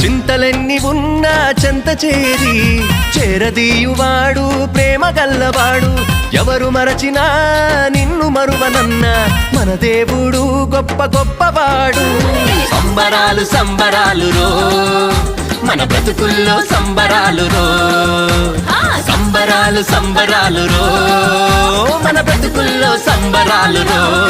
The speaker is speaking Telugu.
చింతలెన్ని ఉన్నా చెంత చేరి చేరదీయువాడు ప్రేమ గల్లవాడు. ఎవరు మరచినా నిన్ను మరువనన్న మన దేవుడు గొప్ప గొప్పవాడు. సంబరాలు సంబరాలు రో మన బ్రతుకుల్లో సంబరాలు రో. సంబరాలు సంబరాలు రో మన బ్రతుకుల్లో సంబరాలు రో.